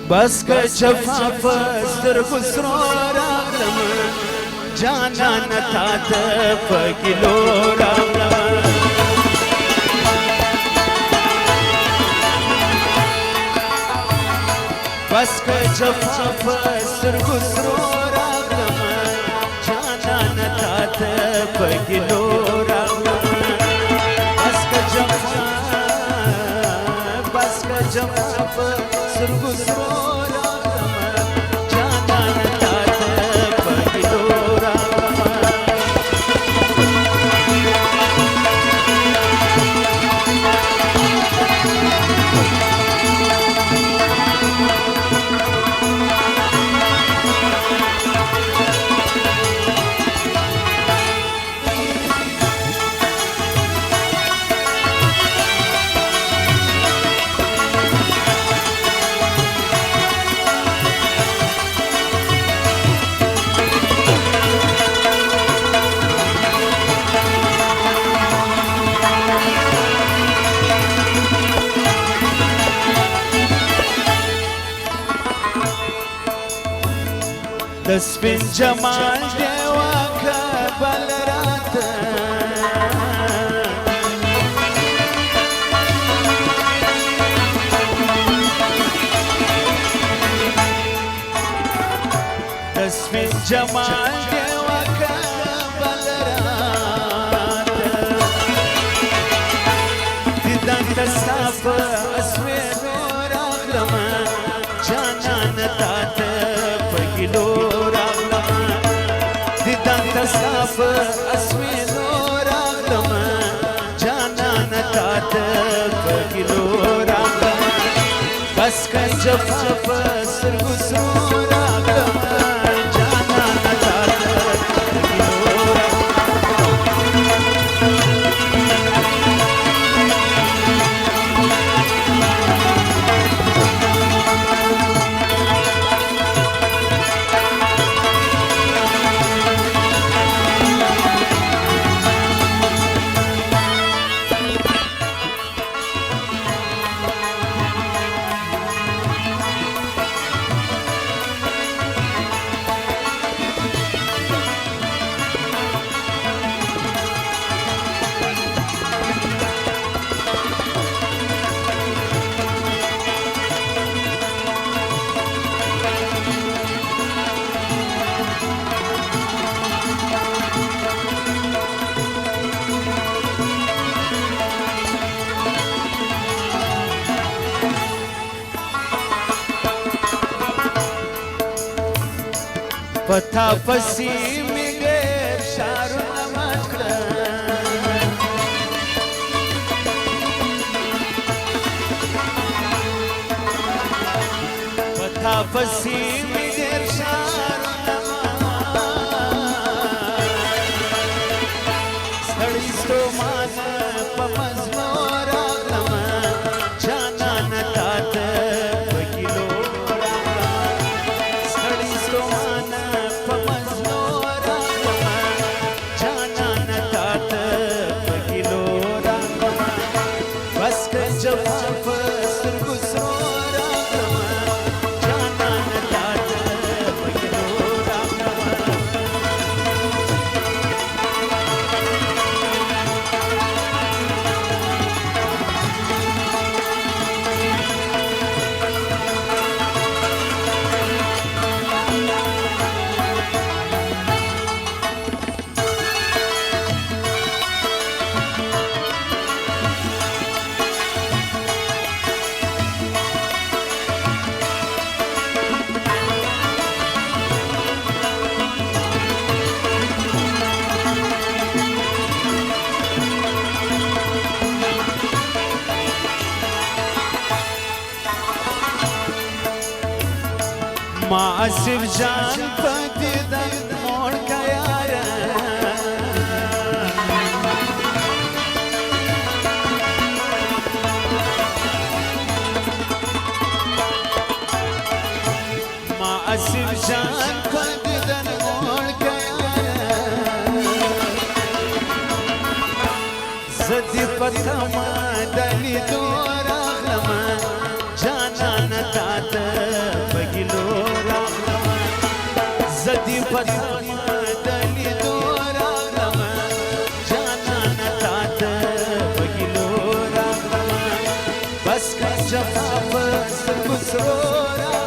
بس که جفا پسترگو سرو راغلم جانان تا ته په کیلو راغلم بس که جفا پسترگو سرو راغلم جانان تا ته په کیلو راغلم بس که جفا پسترگو سرو د سپین جمال دیوا کبل راته د سپین جمال دیوا کبل راته دیدن تصاف اسوی نور اغلم جانان تاته پگلو تصاف اسوی نور اغلم جانان تات پگلو راغلم بس که جفا پسترگو سرو راغلم جانان تات پگلو پتا پسی می غیر شارونه مات کړه پتا پسی می غیر شارونه ستړي ستومان په مزمو راغلم جانان تاته پکیلو ستړي ستومان معصف جان پدیدن موڑ کا یار معصف جان پدیدن موڑ کا یار زدی پتما دلی دور اغلم جانان تاته پتما دلی دورا غما جانا نتات بگلو را غما بس کا جفاف سر گسرو را